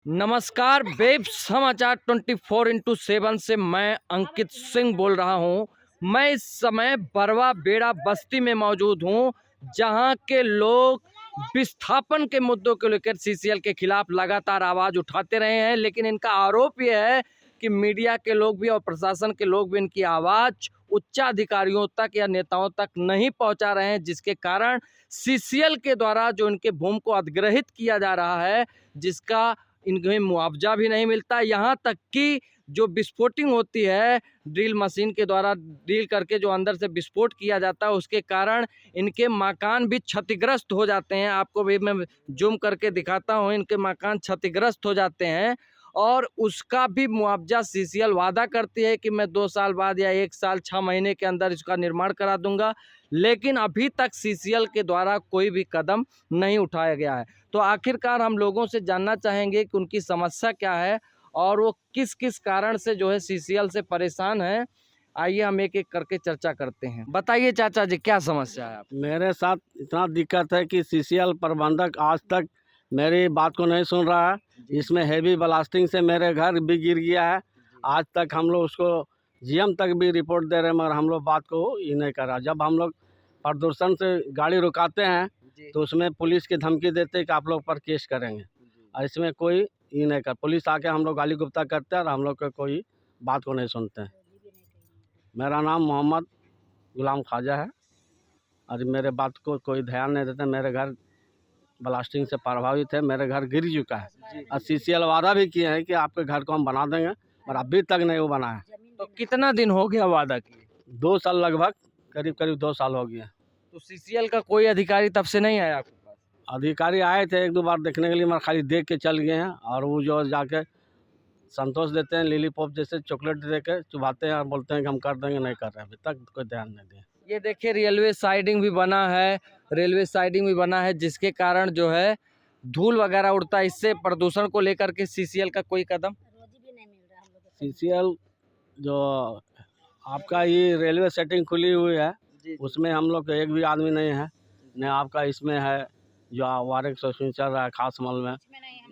नमस्कार, वेब समाचार 24x7 से मैं अंकित सिंह बोल रहा हूं। मैं इस समय बरवा बेड़ा बस्ती में मौजूद हूं, जहां के लोग विस्थापन के मुद्दों को लेकर सीसीएल के खिलाफ लगातार आवाज उठाते रहे हैं। लेकिन इनका आरोप यह है कि मीडिया के लोग भी और प्रशासन के लोग भी इनकी आवाज उच्चाधिकारियों तक या नेताओं तक नहीं पहुंचा रहे हैं, जिसके कारण सीसीएल के द्वारा जो इनके भूमि को अधिग्रहित किया जा रहा है, जिसका इन्हें मुआवजा भी नहीं मिलता। यहाँ तक कि जो विस्फोटिंग होती है ड्रिल मशीन के द्वारा, ड्रिल करके जो अंदर से विस्फोट किया जाता है, उसके कारण इनके मकान भी क्षतिग्रस्त हो जाते हैं। आपको भी मैं जूम करके दिखाता हूँ, इनके मकान क्षतिग्रस्त हो जाते हैं और उसका भी मुआवजा सीसीएल वादा करती है कि मैं 2 साल बाद या 1 साल 6 महीने के अंदर इसका निर्माण करा दूंगा। लेकिन अभी तक सीसीएल के द्वारा कोई भी कदम नहीं उठाया गया है। तो आखिरकार हम लोगों से जानना चाहेंगे कि उनकी समस्या क्या है और वो किस किस कारण से जो है सीसीएल से परेशान है। आइए हम एक एक करके चर्चा करते हैं। बताइए चाचा जी, क्या समस्या है आप? मेरे साथ इतना दिक्कत है कि सीसीएल प्रबंधक आज तक मेरी बात को नहीं सुन रहा है। इसमें हेवी ब्लास्टिंग से मेरे घर भी गिर गया है। आज तक हम लोग उसको जीएम तक भी रिपोर्ट दे रहे हैं, मगर हम लोग बात को ये नहीं कर रहा। जब हम लोग प्रदूषण से गाड़ी रुकाते हैं तो उसमें पुलिस की धमकी देते हैं कि आप लोग पर केस करेंगे, और इसमें कोई ये नहीं कर। पुलिस आके हम लोग गाली गुप्ता करते हैं और हम लोग का कोई बात को नहीं सुनते हैं। मेरा नाम मोहम्मद गुलाम ख्वाजा है और मेरे बात को कोई ध्यान नहीं देता। मेरे घर ब्लास्टिंग से प्रभावित है, मेरे घर गिर चुका है और सीसीएल वादा भी किए हैं कि आपके घर को हम बना देंगे, पर अभी तक नहीं वो बना है। तो कितना दिन हो गया वादा किए? 2 साल लगभग, करीब 2 साल हो गया। तो सीसीएल का कोई अधिकारी तब से नहीं आया आपके पास? अधिकारी आए थे 1-2 बार देखने के लिए, मगर खाली देख के चल गए हैं। और वो जो जाके संतोष देते हैं, लिलीपॉप जैसे चॉकलेट दे के चुभाते हैं और बोलते हैं कि हम कर देंगे, नहीं कर रहे हैं। अभी तक कोई ध्यान नहीं दिया। ये देखिए, रेलवे साइडिंग भी बना है, रेलवे साइडिंग भी बना है, जिसके कारण जो है धूल वगैरह उड़ता है। इससे प्रदूषण को लेकर के सीसीएल का कोई कदम? सीसीएल जो आपका ये रेलवे सेटिंग खुली हुई है, उसमें हम लोग का एक भी आदमी नहीं है। न आपका इसमें है जो वारिक शोषण चल रहा है खास मल में,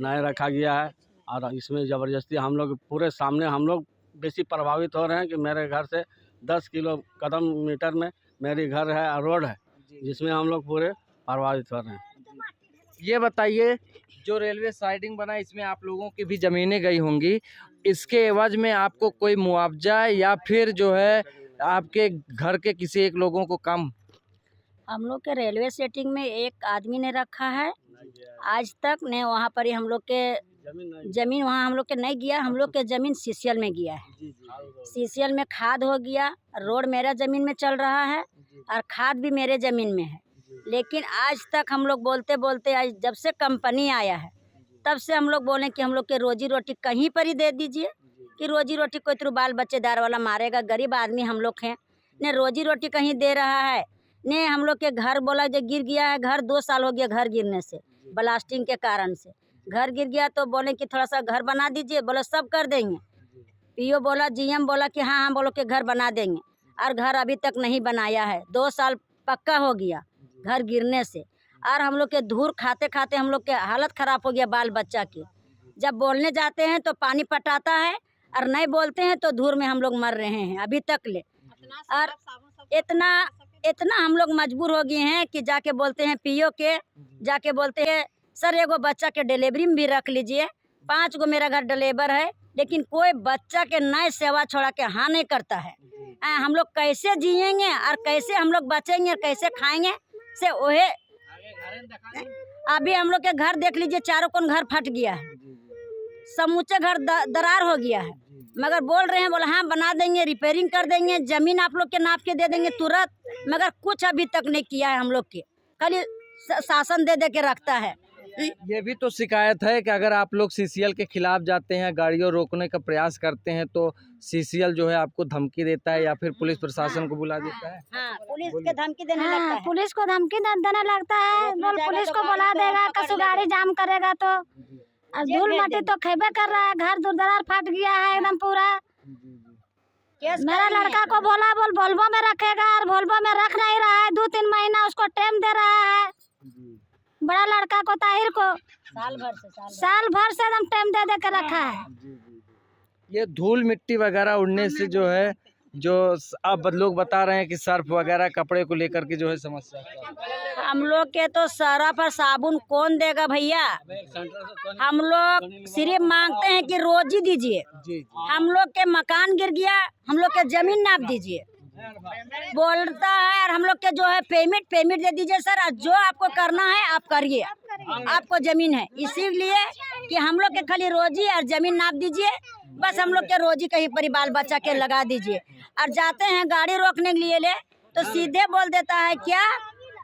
नहीं रखा गया है। और इसमें ज़बरदस्ती हम लोग पूरे सामने हम लोग बेसी प्रभावित हो रहे हैं कि मेरे घर से 10 किलो कदम मीटर में मेरी घर है और रोड है, जिसमें हम लोग पूरे प्रभावित हो रहे हैं। ये बताइए, जो रेलवे साइडिंग बना, इसमें आप लोगों की भी ज़मीनें गई होंगी, इसके एवज में आपको कोई मुआवजा या फिर जो है आपके घर के किसी एक लोगों को काम? हम लोग के रेलवे सेटिंग में एक आदमी ने रखा है, आज तक ने वहाँ पर ही हम लोग के जमीन वहाँ हम लोग के नहीं गया। हम लोग के ज़मीन सीसीएल में गया है। सीसीएल में खाद हो गया, रोड मेरा ज़मीन में चल रहा है और खाद भी मेरे ज़मीन में है। लेकिन आज तक हम लोग बोलते बोलते, आज जब से कंपनी आया है तब से हम लोग बोलें कि हम लोग के रोजी रोटी कहीं पर ही दे दीजिए, कि रोजी रोटी कोई तो बाल बच्चेदार वाला मारेगा। गरीब आदमी हम लोग हैं, ने रोजी रोटी कहीं दे रहा है, ने हम लोग के घर बोला जो गिर गया है। घर 2 साल हो गया घर गिरने से, ब्लास्टिंग के कारण से घर गिर गया। तो बोले कि थोड़ा सा घर बना दीजिए, बोला सब कर देंगे। पीओ बोला, जीएम बोला कि हाँ बोलो के घर बना देंगे, और घर अभी तक नहीं बनाया है। 2 साल पक्का हो गया घर गिरने से। और हम लोग के धूल खाते खाते हम लोग के हालत ख़राब हो गया बाल बच्चा की। जब बोलने जाते हैं तो पानी पटाता है, और नहीं बोलते हैं तो धूल में हम लोग मर रहे हैं अभी तक ले। और इतना हम लोग मजबूर हो गए हैं कि जाके बोलते हैं पीओ के, जाके बोलते हैं सर एगो बच्चा के डिलीवरी में भी रख लीजिए। 5 गो मेरा घर डिलीवर है, लेकिन कोई बच्चा के नए सेवा छोड़ा के हाँ नहीं करता है। हम लोग कैसे जिएंगे और कैसे हम लोग बचेंगे और कैसे खाएंगे से ओहे। अभी हम लोग के घर देख लीजिए, चारों कोन घर फट गया है, समूचे घर दरार हो गया है। मगर बोल रहे हैं, बोला हाँ बना देंगे, रिपेयरिंग कर देंगे, ज़मीन आप लोग के नाप के दे देंगे तुरंत। मगर कुछ अभी तक नहीं किया है हम लोग के, खाली शासन दे दे के रखता है। ये भी तो शिकायत है कि अगर आप लोग सीसीएल के खिलाफ जाते हैं, गाड़ियों रोकने का प्रयास करते हैं, तो सीसीएल जो है आपको धमकी देता है या फिर पुलिस प्रशासन को बुला देता है? हाँ, पुलिस के धमकी देने लगता है। पुलिस को धमकी देने लगता है। बोल पुलिस को बुला देगा, कसु गाड़ी जाम करेगा तो। और धूल मट्टी तो खेबे कर रहा है, घर दूर-दरार फट गया है एकदम पूरा। मेरा लड़का को बोला बोल वोल्वो में रखेगा, और वोल्वो में रख नहीं रहा है। 2-3 महीना उसको टाइम दे रहा है, बड़ा लड़का को ताहिर को साल भर से साल भर से एकदम टाइम दे दे के रखा है। ये धूल मिट्टी वगैरह उड़ने से जो है अब लोग बता रहे हैं कि सर्फ वगैरह कपड़े को लेकर के जो है समस्या है। हम लोग के तो सरफ और साबुन कौन देगा भैया। हम लोग सिर्फ मांगते हैं कि रोजी दीजिए। हम लोग के मकान गिर गया, हम लोग के जमीन नाप दीजिए बोलता है, और हम लोग के जो है पेमेंट दे दीजिए सर, और जो आपको करना है आप करिए, आपको जमीन है, इसीलिए कि हम लोग के खाली रोजी और जमीन नाप दीजिए, बस हम लोग के रोजी कहीं पर बाल बच्चा के लगा दीजिए। और जाते हैं गाड़ी रोकने के लिए तो सीधे बोल देता है क्या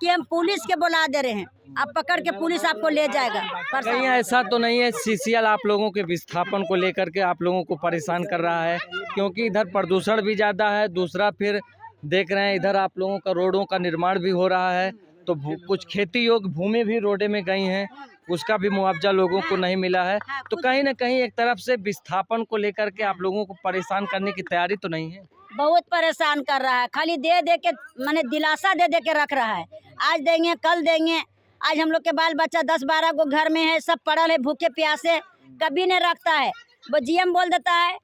कि हम पुलिस के बुला दे रहे हैं, आप पकड़ के पुलिस आपको ले जाएगा। कहीं ऐसा तो नहीं है सीसीएल आप लोगों के विस्थापन को लेकर के आप लोगों को परेशान कर रहा है? क्योंकि इधर प्रदूषण भी ज़्यादा है, दूसरा फिर देख रहे हैं इधर आप लोगों का रोडों का निर्माण भी हो रहा है, तो कुछ खेती योग्य भूमि भी रोडे में गई हैं, उसका भी मुआवजा लोगों को नहीं मिला है। तो कहीं ना कहीं एक तरफ से विस्थापन को लेकर के आप लोगों को परेशान करने की तैयारी तो नहीं है? बहुत परेशान कर रहा है, खाली दे दे के माने दिलासा दे दे के रख रहा है, आज देंगे कल देंगे। आज हम लोग के बाल बच्चा 10-12 को घर में है, सब पड़ल है भूखे प्यासे, कभी नहीं रखता है। वो जीएम बोल देता है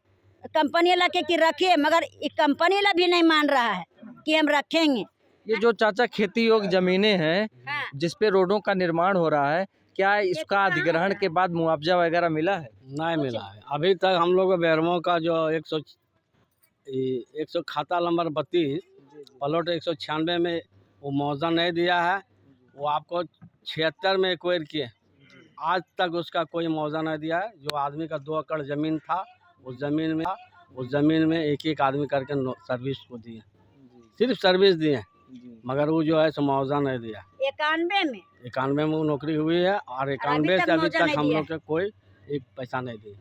कंपनी ला के कि रखिए, मगर कंपनी ला भी नहीं मान रहा है कि हम रखेंगे। ये जो चाचा खेती योग्य जमीनें हैं जिसपे रोडों का निर्माण हो रहा है, क्या इसका अधिग्रहण के बाद मुआवजा वगैरह मिला है? नहीं मिला है अभी तक। हम लोग बेरमो का जो 100 खाता नंबर 32 प्लॉट 196 में वो मुआवजा नहीं दिया है। वो आपको 76 में एक्वायर किए, आज तक उसका कोई मुआवजा नहीं दिया है। जो आदमी का 2 एकड़ ज़मीन था, उस ज़मीन में एक आदमी करके सर्विस को दिए, सिर्फ सर्विस दिए, मगर वो जो है सो मुआवजा नहीं दिया। 91 में वो नौकरी हुई है, और 91 से अभी तक हम लोग के कोई एक पैसा नहीं दिया।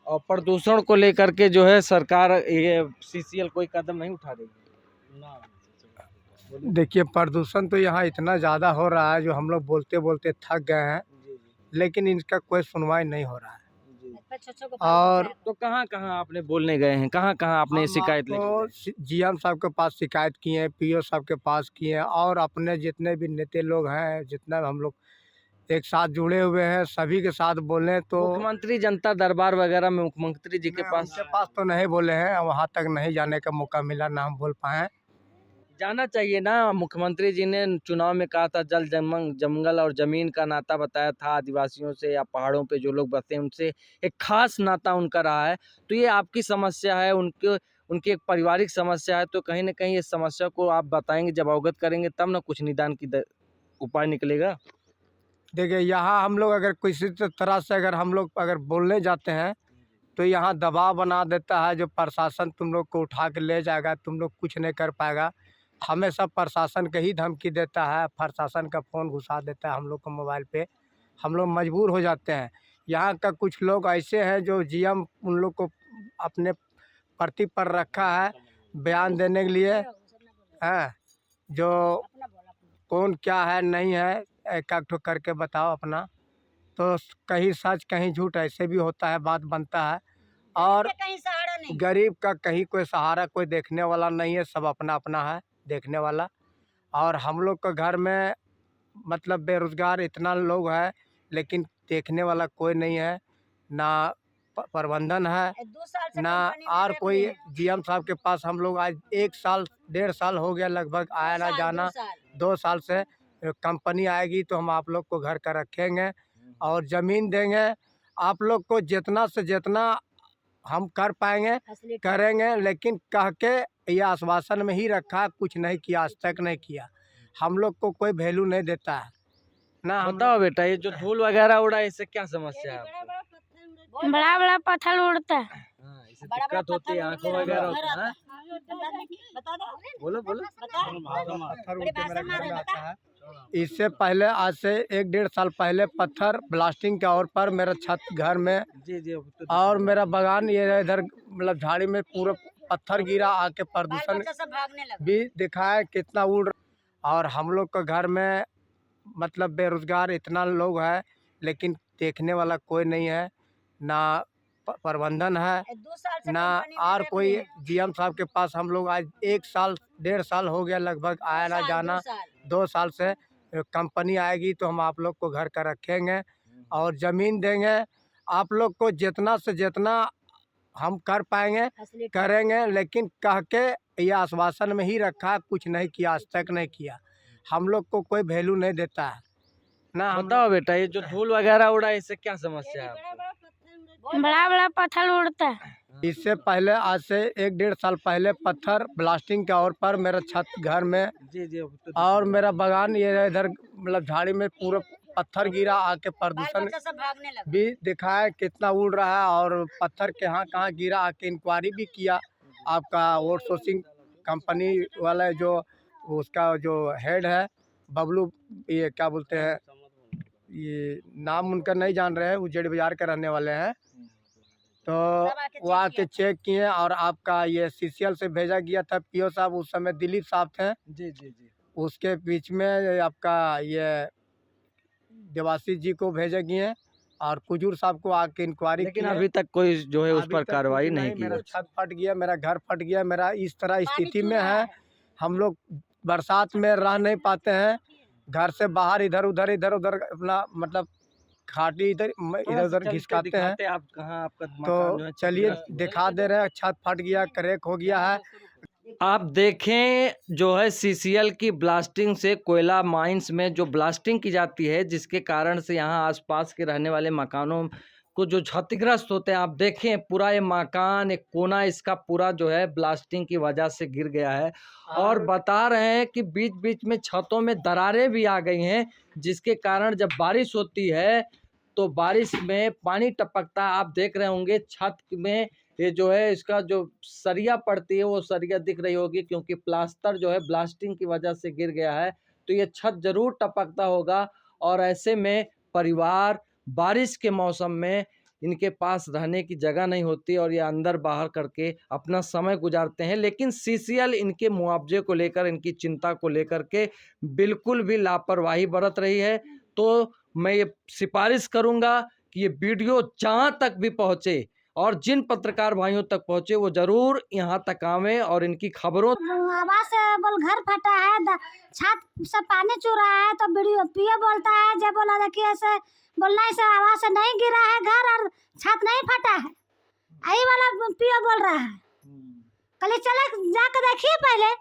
और प्रदूषण को लेकर के जो है सरकार ये सीसीएल कोई कदम नहीं उठा रही? देखिए, प्रदूषण तो यहाँ इतना ज़्यादा हो रहा है जो हम लोग बोलते बोलते थक गए हैं, लेकिन इनका कोई सुनवाई नहीं हो रहा है। और तो कहाँ कहाँ आपने बोलने गए हैं, कहाँ कहाँ आपने शिकायत तो जीएम साहब के पास शिकायत किए हैं, पीओ साहब के पास किए हैं, और अपने जितने भी नेता लोग हैं, जितना हम लोग एक साथ जुड़े हुए हैं, सभी के साथ बोले तो मुख्यमंत्री जनता दरबार वगैरह में मुख्यमंत्री जी के पास तो नहीं बोले हैं, वहाँ तक नहीं जाने का मौका मिला, ना हम बोल पाए। जाना चाहिए ना। मुख्यमंत्री जी ने चुनाव में कहा था जल जंगल और जमीन का नाता बताया था, आदिवासियों से या पहाड़ों पे जो लोग बसते हैं उनसे एक खास नाता उनका रहा है। तो ये आपकी समस्या है, उनकी एक पारिवारिक समस्या है, तो कहीं ना कहीं इस समस्या को आप बताएंगे, जब अवगत करेंगे तब ना कुछ निदान की उपाय निकलेगा। देखिए, यहाँ हम लोग अगर किसी तरह से हम लोग बोलने जाते हैं तो यहाँ दबाव बना देता है, जो प्रशासन तुम लोग को उठा के ले जाएगा, तुम लोग कुछ नहीं कर पाएगा। हमेशा प्रशासन के ही धमकी देता है, प्रशासन का फ़ोन घुसा देता है हम लोग को मोबाइल पे, हम लोग मजबूर हो जाते हैं। यहाँ का कुछ लोग ऐसे हैं जो जीएम उन लोग को अपने प्रति पर रखा है बयान देने के लिए, हैं जो कौन क्या है नहीं है, एक एक ठो करके बताओ अपना। तो कहीं सच कहीं झूठ ऐसे भी होता है, बात बनता है। और गरीब का कहीं कोई सहारा, कोई देखने वाला नहीं है, सब अपना अपना है देखने वाला। और हम लोग का घर में मतलब बेरोजगार इतना लोग है, लेकिन देखने वाला कोई नहीं है, ना प्रबंधन है, ना और कोई। जीएम साहब के पास हम लोग आज 1 साल 1.5 साल हो गया लगभग, आया ना जाना, 2 साल से। कंपनी आएगी तो हम आप लोग को घर का रखेंगे और ज़मीन देंगे, आप लोग को जितना से जितना हम कर पाएंगे करेंगे, लेकिन कह के ये आश्वासन में ही रखा, कुछ नहीं किया, आज तक नहीं किया। हम लोग को कोई वैल्यू नहीं देता है ना। बताओ बेटा, ये जो धूल वगैरह उड़ा है इससे क्या समस्या है आपको? बड़ा बड़ा पत्थर उड़ता है, इससे दिक्कत होती है, आंखों वगैरह होता है? बोलो बोलो। इससे पहले आज से 1-1.5 साल पहले पत्थर ब्लास्टिंग के और पर मेरा छत घर में जी और मेरा बागान ये इधर मतलब झाड़ी में पूरा पत्थर गिरा, आके प्रदूषण भी दिखा है कितना उड़। और हम लोग का घर में मतलब बेरोजगार इतना लोग है, लेकिन देखने वाला कोई नहीं है, ना प्रबंधन है, ना और कोई। जीएम साहब के पास हम लोग आज 1 साल 1.5 साल हो गया लगभग, आया ना जाना, 2 साल से। कंपनी आएगी तो हम आप लोग को घर का रखेंगे और ज़मीन देंगे। आप लोग को जितना से जितना हम कर पाएंगे करेंगे, लेकिन कह के ये आश्वासन में ही रखा, कुछ नहीं किया, आज तक नहीं किया। हम लोग को कोई वैल्यू नहीं देता है ना। हम बताओ बेटा, ये जो धूल वगैरह उड़ा है इससे क्या समस्या है आपको? बड़ा बड़ा पत्थर उड़ता है। इससे पहले आज से 1-1.5 साल पहले पत्थर ब्लास्टिंग के और पर मेरा छत घर में जी और मेरा बागान ये इधर मतलब झाड़ी में पूरा पत्थर गिरा, आके प्रदूषण भी दिखाया कितना उड़ रहा है और पत्थर कहाँ कहाँ गिरा, आके इंक्वायरी भी किया। आपका आउटसोर्सिंग कंपनी वाला जो उसका जो हेड है बबलू, ये क्या बोलते हैं, ये नाम उनका नहीं जान रहे हैं, उज्जैन बाजार के रहने वाले हैं। तो वो आके चेक किए और आपका ये CCL से भेजा गया था। PO साहब उस समय दिलीप साहब थे। जी उसके बीच में आपका ये देवाशीष जी को भेजे गए और कुजूर साहब को आके इंक्वायरी, लेकिन अभी तक कोई जो है उस अभी पर तक कार्रवाई कुछ नहीं की मेरा है। छत फट गया, मेरा घर फट गया, मेरा इस तरह स्थिति में है। हम लोग बरसात में रह नहीं पाते हैं, घर से बाहर इधर उधर अपना मतलब खाटी इधर उधर घिसकाते हैं। आप कहाँ आपका मकान जो है तो चलिए दिखा दे रहे हैं, छत फट गया, क्रैक हो गया है। आप देखें जो है CCL की ब्लास्टिंग से कोयला माइंस में जो ब्लास्टिंग की जाती है, जिसके कारण से यहाँ आसपास के रहने वाले मकानों को जो क्षतिग्रस्त होते हैं। आप देखें पूरा ये मकान, एक कोना इसका पूरा जो है ब्लास्टिंग की वजह से गिर गया है और बता रहे हैं कि बीच बीच में छतों में दरारें भी आ गई हैं, जिसके कारण जब बारिश होती है तो बारिश में पानी टपकता है। आप देख रहे होंगे छत में ये जो है इसका जो सरिया पड़ती है वो सरिया दिख रही होगी, क्योंकि प्लास्टर जो है ब्लास्टिंग की वजह से गिर गया है। तो ये छत जरूर टपकता होगा और ऐसे में परिवार बारिश के मौसम में इनके पास रहने की जगह नहीं होती और ये अंदर बाहर करके अपना समय गुजारते हैं। लेकिन CCL इनके मुआवजे को लेकर, इनकी चिंता को लेकर के बिल्कुल भी लापरवाही बरत रही है। तो मैं ये सिफारिश करूंगा कि ये वीडियो जहाँ तक भी पहुँचे और जिन पत्रकार भाइयों तक पहुँचे वो जरूर यहाँ तक आवें और इनकी खबरों आवाज से बोल घर फटा है, छत से पानी चू रहा है, तो PO बोलता है जब बोला देखिए ऐसे बोलने से आवाज से नहीं गिरा है घर और छत नहीं फटा है, यही वाला PO बोल रहा है। कल चले जाकर देखिए पहले।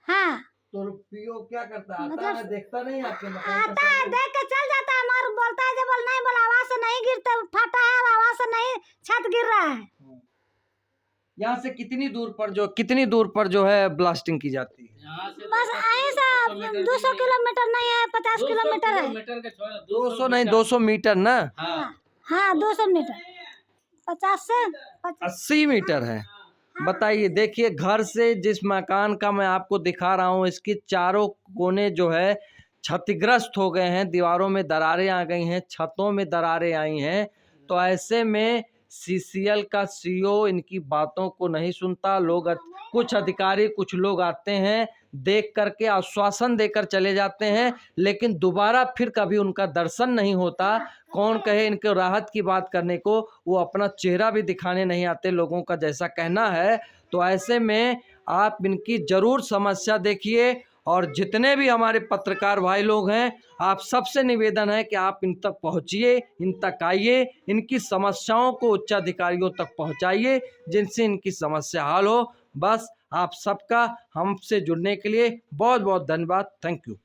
हाँ तो PO क्या करता है? मतलब है, देखता नहीं आपके मकान आता है, देख के चल जाता है, मार बोलता है जब बोल नहीं बोला आवाज से नहीं गिरता फटा है और आवाज से नहीं छत गिर रहा है। यहाँ से कितनी दूर पर जो है ब्लास्टिंग की जाती है? बस यहीं से 200 किलोमीटर नहीं है, 50 किलोमीटर है। 200 नहीं, 200 मीटर ना? हाँ 200 मीटर, 50 से 80 मीटर है। बताइए, देखिए घर से जिस मकान का मैं आपको दिखा रहा हूँ इसके चारों कोने जो है क्षतिग्रस्त हो गए हैं, दीवारों में दरारें आ गई हैं, छतों में दरारें आई हैं। तो ऐसे में CCL का CEO इनकी बातों को नहीं सुनता। कुछ अधिकारी, कुछ लोग आते हैं, देख करके आश्वासन देकर चले जाते हैं, लेकिन दोबारा फिर कभी उनका दर्शन नहीं होता। कौन कहे इनको राहत की बात करने को, वो अपना चेहरा भी दिखाने नहीं आते, लोगों का जैसा कहना है। तो ऐसे में आप इनकी ज़रूर समस्या देखिए और जितने भी हमारे पत्रकार भाई लोग हैं, आप सबसे निवेदन है कि आप इन तक पहुंचिए, इन तक आइए, इनकी समस्याओं को उच्च अधिकारियों तक पहुंचाइए, जिनसे इनकी समस्या हल हो। बस आप सबका हमसे जुड़ने के लिए बहुत बहुत धन्यवाद। Thank you.